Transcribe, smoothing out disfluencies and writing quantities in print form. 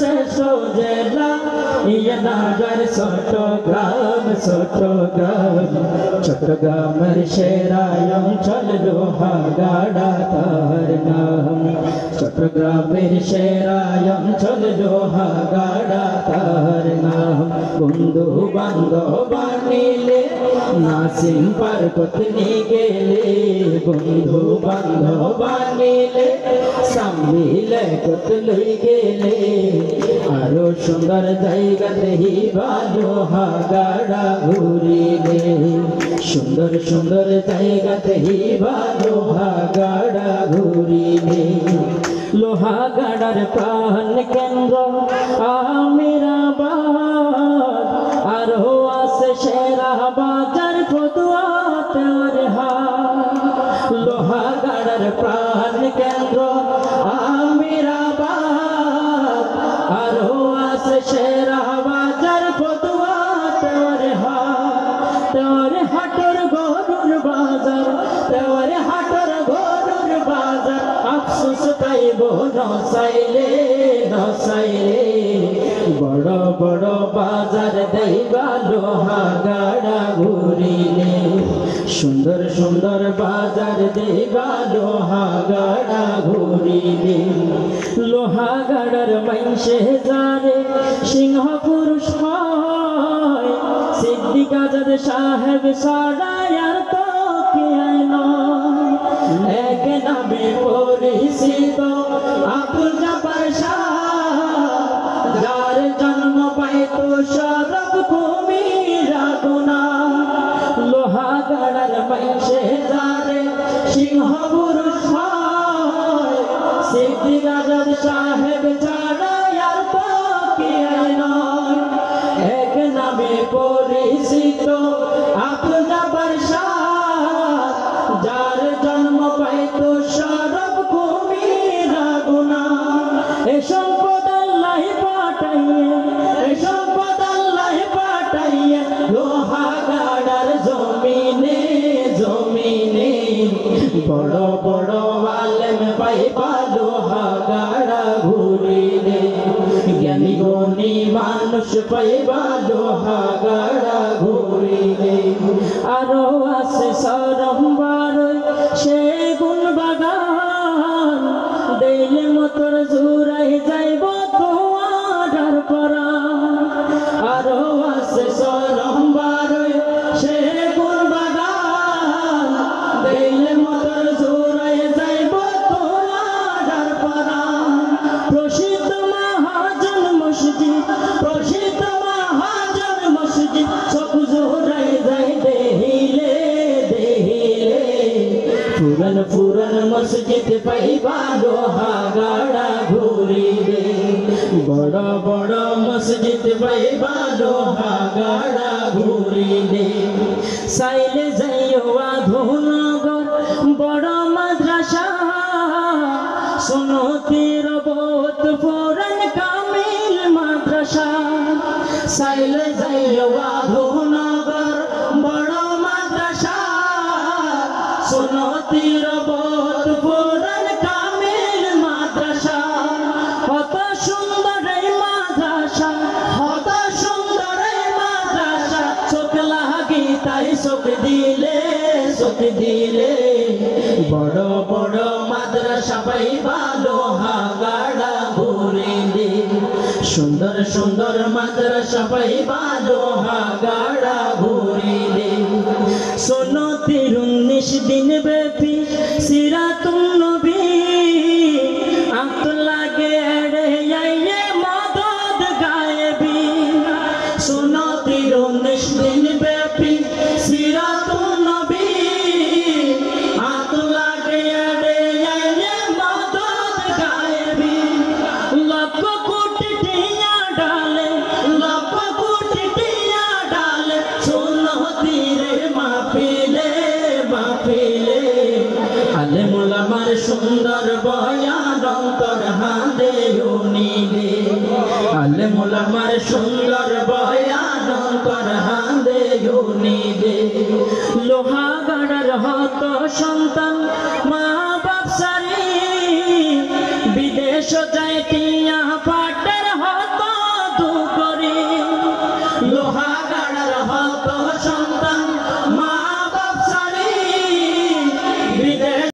শ্রেষ্ঠ জেলা নগর চট্টগ্রাম চট্টগ্রামের সেরা অঞ্চল লোহাগাড়া তার নাম চট্টগ্রামের সেরা অঞ্চল লোহাগাড়া তার নাম বন্ধু বান্ধব আনিলে নাসিম পার্বত নিয়ে গেলে বন্ধু বান্ধব আনিলে সামিলে কত লই গেলে আরো সুন্দর জায়গা দেখিবা লোহাগাড়া ঘুরিলে সুন্দর সুন্দর জায়গা দেখিবা লোহাগাড়া ঘুরিলে লোহাগাড়ার প্রাণ কেন্দ্র আমিরাবাদ আরো আছে সেরা বাজার ফতুয়াতের হাট লোহাগাড়ার প্রাণ কেন্দ্র আমিরাবাদ আরো আছে সেরা বাজার ফতুয়াতের হাট হাটর গরুর বাজার হাটর গরুর বাজার আফসোস পাইব নসাইলে বড় বড় বাজার দেইবা লোহাগাড়া ঘুরিলে সুন্দর সুন্দর বাজার দেইবা লোহাগাড়া ঘুরিলে লোহাগাড়ার মাইসে যারে সিংহ পুরুষ হয় সিদ্দিক আজাদ সাহেব সারায়ার তো কে নয় এক নামে পরিচিত আব্দুল জব্বার শাহ যার জন্ম পাইতো শরফ কুমিরা গুনা লোহাগাড়ার মাইসে যারে সিংহ পুরুষ হয় সিদ্দিক আজাদ সাহেব ছাড়ায়ার তো কে নয় এক নামে পরিচিত আব্দুল জব্বার শাহ যার জন্ম পাইতো শরফ কুমিরা গুনা এ সম্পদ আল্লাহ পাঠাইয়ে লোহাগাড়ার জমিনে বড় বড় আলেম পাইবা লোহাগাড়া ঘুরিলে জ্ঞানী গুণী মানুষ পাইবা লোহাগাড়া ঘুরিলে আরো আছে সরম্বার সেগুন বাগান দেইলে মতর জুড়াই যাইব তোমার পরা আরো আছে সরম্বার সেগুন বাগান দেইলে মতর জুড়াই যাইব তোমার পরা প্রসিদ্ধ মহাজন মসজিদ সব জোড়াই যাই দেহিলে পুরান মসজিদ পাইবা লোহাগাড়া ঘুরিলে বড় বড় মসজিদ পাইবা লোহাগাড়া ঘুরিলে সাইলে যাইও আধুনগর বড় মাদ্রাসা সুন্নতির বোধ পুরান কামিল মাদ্রাসা সাইলে যাইও আধুনগর বড় মাদ্রাসা সুন্নতির বোধ পুরান কামিল মাদ্রাসা কত সুন্দর এই মাদ্রাসা চোখ লাগি তাই চোখ দিলে বড় বড় মাদ্রাসা পাইবা লোহাগাড়া ঘুরিলে সুন্দর সুন্দর মাদ্রাসা পাইবা লোহাগাড়া ঘুরিলে সুন্নতির 19 দিন ব্যাপী সিরাতুন নবী আত লাগে এড়ে আইয়ে মদদ গায়েবী সুন্নতির 19 দিন ব্যাপী সিরাতুন নবী আত লাগে এড়ে আইয়ে মদদ গায়েবী লক্ষ কোটি টিয়া ডালে সুন্নতির মাহফিলে আলেম ওলামার সুন্দর বয়ান অন্তর হাঁদে উনিলে আলেম ওলামার সুন্দর